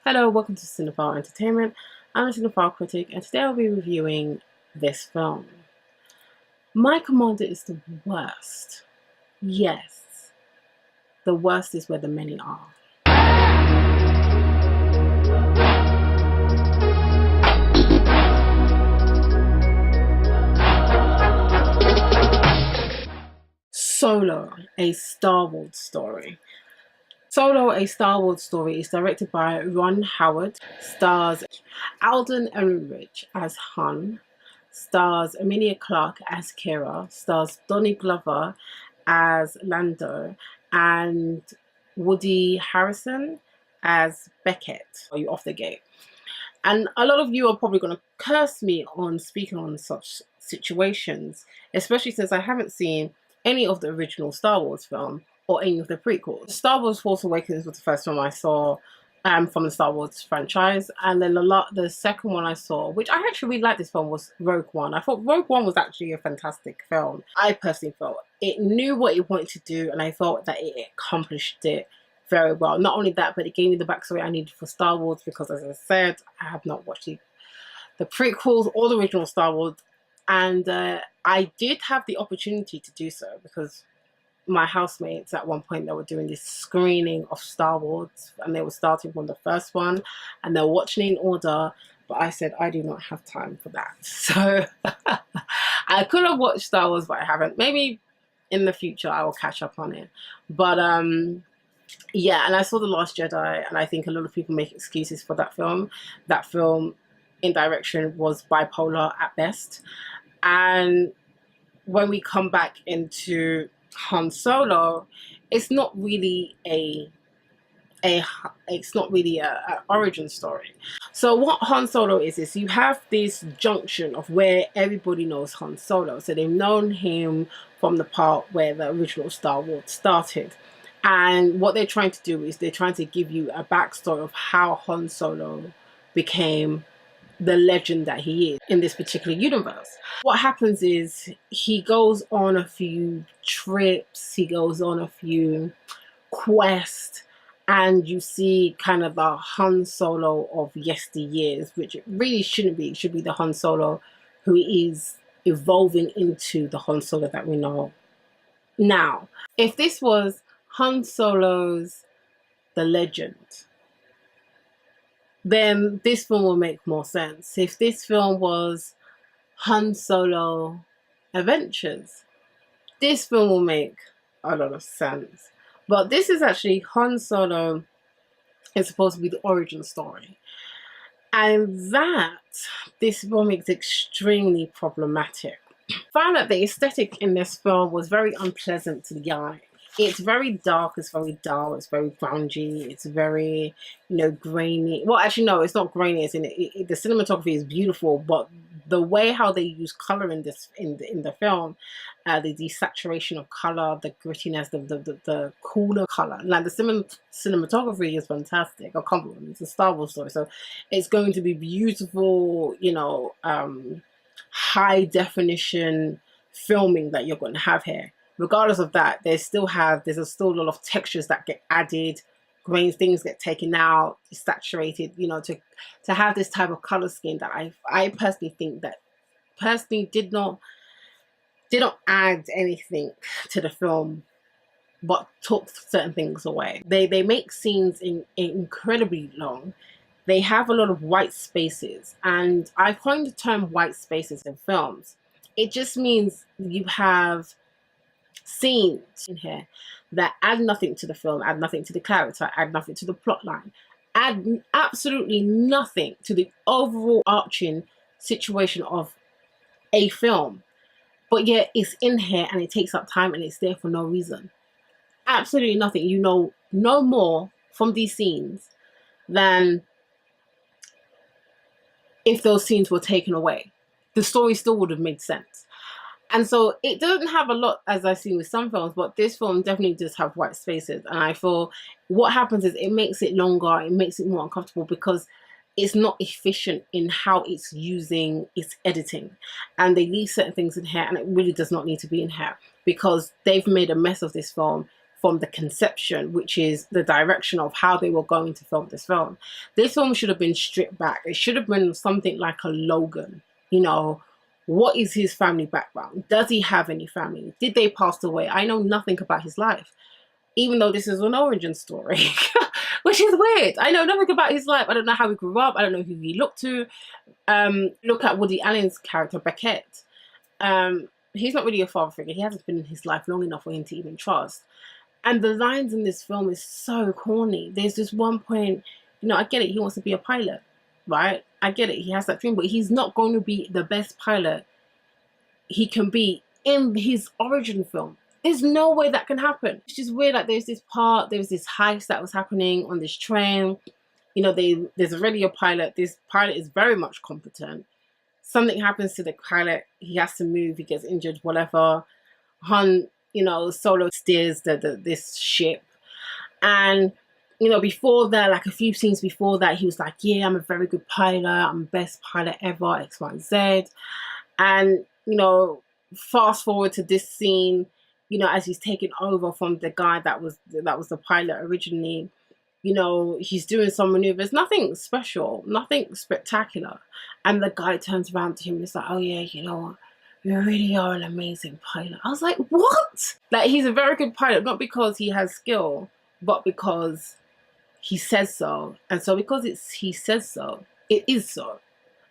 Hello, welcome to Cinephile Entertainment. I'm a Cinephile critic, and today I'll be reviewing this film. My Commander is the worst. Yes, the worst is where the many are. Solo, a Star Wars story. Solo, a Star Wars story is directed by Ron Howard, stars Alden Ehrenreich as Han, stars Emilia Clarke as Kira, stars Donnie Glover as Lando, and Woody Harrelson as Beckett. Are you off the gate? And a lot of you are probably going to curse me on speaking on such situations, especially since I haven't seen any of the original Star Wars film or any of the prequels. Star Wars Force Awakens was the first film I saw from the Star Wars franchise, and then the second one I saw, which I actually really liked this film, was Rogue One. I thought Rogue One was actually a fantastic film. I personally felt it knew what it wanted to do, and I felt that it accomplished it very well. Not only that, but it gave me the backstory I needed for Star Wars, because as I said, I have not watched the prequels or the original Star Wars, and I did have the opportunity to do so because my housemates at one point, they were doing this screening of Star Wars, and they were starting from the first one and they're watching in order, but I said I do not have time for that. So I could have watched Star Wars, but I haven't. Maybe in the future I will catch up on it. But yeah, and I saw The Last Jedi, and I think a lot of people make excuses for that film. That film in direction was bipolar at best. And when we come back into Han Solo, it's not really a origin story. So what Han Solo is you have this junction of where everybody knows Han Solo. So they've known him from the part where the original Star Wars started. And what they're trying to do is they're trying to give you a backstory of how Han Solo became the legend that he is in this particular universe. What happens is he goes on a few trips, he goes on a few quests, and you see kind of the Han Solo of yesteryears, which it really shouldn't be. It should be the Han Solo who is evolving into the Han Solo that we know now. If this was Han Solo's The Legend, then this film will make more sense. If this film was Han Solo Adventures, this film will make a lot of sense. But this is actually Han Solo is supposed to be the origin story. And that this film makes extremely problematic. I found that the aesthetic in this film was very unpleasant to the eye. It's very dark, it's very dull, it's very grungy, it's very, grainy. Well, actually, no, it's not grainy. It's the cinematography is beautiful, but the way how they use color in this in the film, the desaturation of color, the grittiness, the cooler color, like the cinematography is fantastic. A compliment. It's a Star Wars story, so it's going to be beautiful. High definition filming that you're going to have here. Regardless of that, there's still a lot of textures that get added, grains, things get taken out, saturated, to have this type of color scheme that I personally think that did not add anything to the film, but took certain things away. They make scenes incredibly long. They have a lot of white spaces, and I coined the term white spaces in films. It just means you have scenes in here that add nothing to the film, add nothing to the character, add nothing to the plot line, add absolutely nothing to the overall arching situation of a film, but yet it's in here and it takes up time and it's there for no reason. Absolutely nothing. You know no more from these scenes than if those scenes were taken away. The story still would have made sense. And so it doesn't have a lot, as I've seen with some films, but this film definitely does have white spaces. And I feel what happens is it makes it longer, it makes it more uncomfortable because it's not efficient in how it's using its editing. And they leave certain things in here, and it really does not need to be in here because they've made a mess of this film from the conception, which is the direction of how they were going to film this film. This film should have been stripped back. It should have been something like a Logan. You know, what is his family background? Does he have any family? Did they pass away? I know nothing about his life, even though this is an origin story, which is weird. I know nothing about his life. I don't know how he grew up. I don't know who he looked to. Look at Woody Allen's character, Beckett. He's not really a father figure. He hasn't been in his life long enough for him to even trust. And the lines in this film is so corny. There's this one point, you know, I get it. He wants to be a pilot, right? I get it. He has that dream, but he's not going to be the best pilot he can be in his origin film. There's no way that can happen. It's just weird. Like, there's this heist that was happening on this train. You know, there's already a pilot. This pilot is very much competent. Something happens to the pilot. He has to move. He gets injured, whatever. Han, you know, Solo steers this ship. And, you know, before that, like a few scenes before that, he was like, yeah, I'm a very good pilot. I'm the best pilot ever, X, Y, and Z. And, you know, fast forward to this scene, you know, as he's taken over from the guy that was the pilot originally, you know, he's doing some maneuvers, nothing special, nothing spectacular. And the guy turns around to him and is like, oh yeah, you know what? You really are an amazing pilot. I was like, what? Like, he's a very good pilot, not because he has skill, but because he says so. And so because he says so, it is so.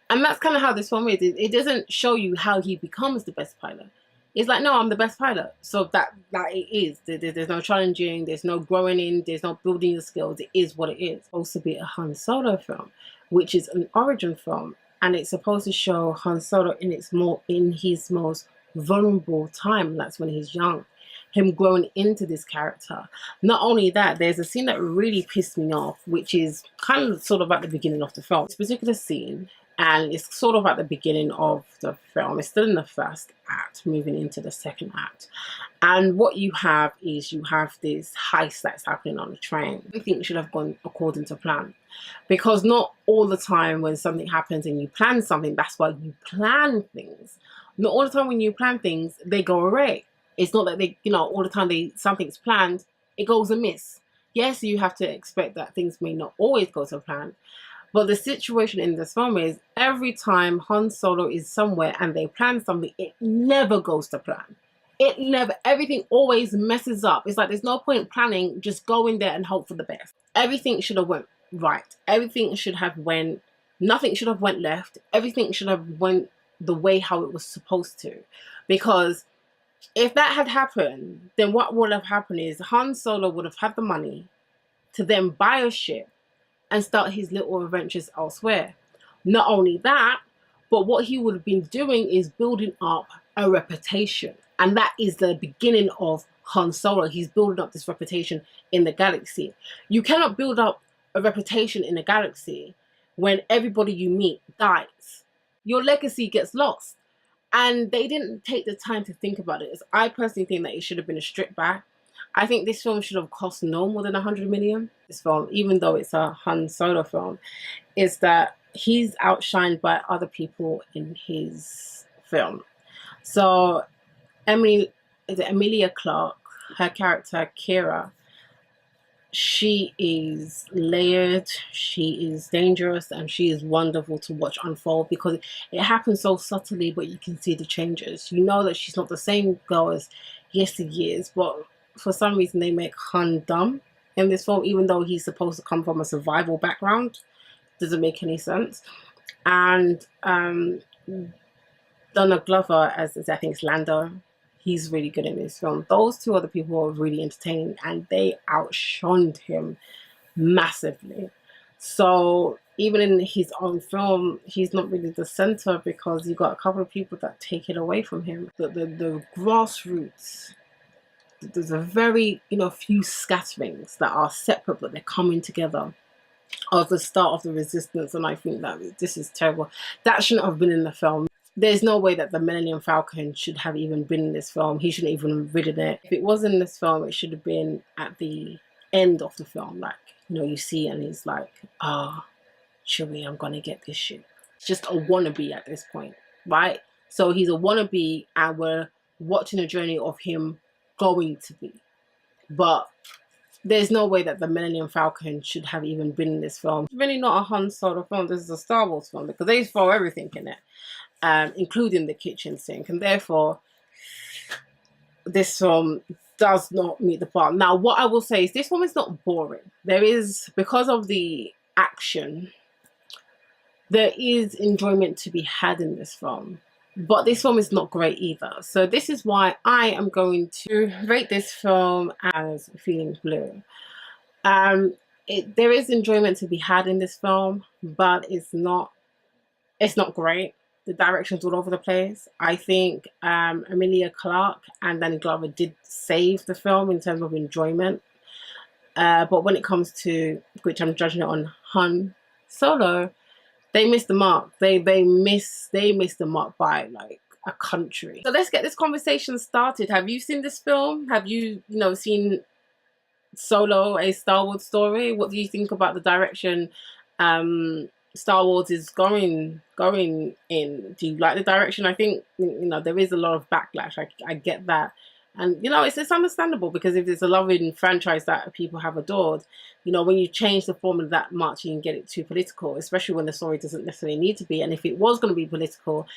And that's kind of how this film is. It doesn't show you how he becomes the best pilot. It's like, no, I'm the best pilot. So that it is. There's no challenging, there's no growing in, there's no building your skills. It is what it is. It's supposed to be a Han Solo film, which is an origin film. And it's supposed to show Han Solo in his most vulnerable time. That's when he's young. Him growing into this character. Not only that, there's a scene that really pissed me off, which is kind of sort of at the beginning of the film. This particular scene, and it's sort of at the beginning of the film. It's still in the first act, moving into the second act. And what you have is you have this heist that's happening on the train. Everything should have gone according to plan. Because not all the time when something happens and you plan something, that's why you plan things. Not all the time when you plan things, they go awry. It's not that they, you know, all the time something's planned, it goes amiss. Yes, you have to expect that things may not always go to plan. But the situation in this film is every time Han Solo is somewhere and they plan something, it never goes to plan. It never, everything always messes up. It's like there's no point planning, just go in there and hope for the best. Everything should have went right. Everything should have went, nothing should have went left. Everything should have went the way how it was supposed to. Because if that had happened, then what would have happened is Han Solo would have had the money to then buy a ship and start his little adventures elsewhere. Not only that, but what he would have been doing is building up a reputation. And that is the beginning of Han Solo. He's building up this reputation in the galaxy. You cannot build up a reputation in a galaxy when everybody you meet dies. Your legacy gets lost. And they didn't take the time to think about it. I personally think that it should have been a strip back. I think this film should have cost no more than 100 million. This film, even though it's a Han Solo film, is that he's outshined by other people in his film. So Emilia Clarke, her character Kira, she is layered, she is dangerous, and she is wonderful to watch unfold because it happens so subtly, but you can see the changes. You know that she's not the same girl as yesteryears, but for some reason they make Han dumb in this film, even though he's supposed to come from a survival background. Doesn't make any sense. And Donald Glover as I think it's Lando, he's really good in this film. Those two other people are really entertaining and they outshone him massively. So even in his own film, he's not really the center because you got a couple of people that take it away from him. The grassroots, there's a very, few scatterings that are separate but they're coming together of the start of the resistance, and I think that this is terrible. That shouldn't have been in the film. There's no way that the Millennium Falcon should have even been in this film. He shouldn't even have ridden it. If it was in this film, it should have been at the end of the film. Like, you see and he's like, Chewie, I'm gonna get this shit. It's just a wannabe at this point, right? So he's a wannabe and we're watching a journey of him going to be. but there's no way that the Millennium Falcon should have even been in this film. It's really not a Han Solo film. This is a Star Wars film because they throw everything in it, including the kitchen sink, and therefore this film does not meet the bar. Now, what I will say is this film is not boring. There is, because of the action, there is enjoyment to be had in this film. But this film is not great either. So this is why I am going to rate this film as Feeling Blue. There is enjoyment to be had in this film, but it's not great. The direction's all over the place. I think Emilia Clarke and Danny Glover did save the film in terms of enjoyment. But when it comes to, which I'm judging it on, Han Solo, they missed the mark. They missed the mark by like a country. So let's get this conversation started. Have you seen this film? Have you seen Solo, a Star Wars story? What do you think about the direction Star Wars is going in? Do you like the direction? I think there is a lot of backlash. I get that. And it's understandable, because if it's a loving franchise that people have adored, when you change the formula that much, you can get it too political, especially when the story doesn't necessarily need to be. And if it was going to be political,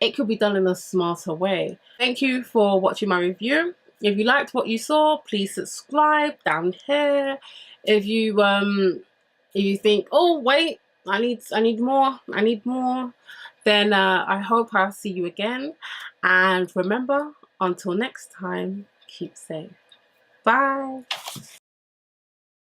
it could be done in a smarter way. Thank you for watching my review. If you liked what you saw, please subscribe down here. If you think, oh wait, I need more, then I hope I'll see you again. And remember, until next time, keep safe. Bye.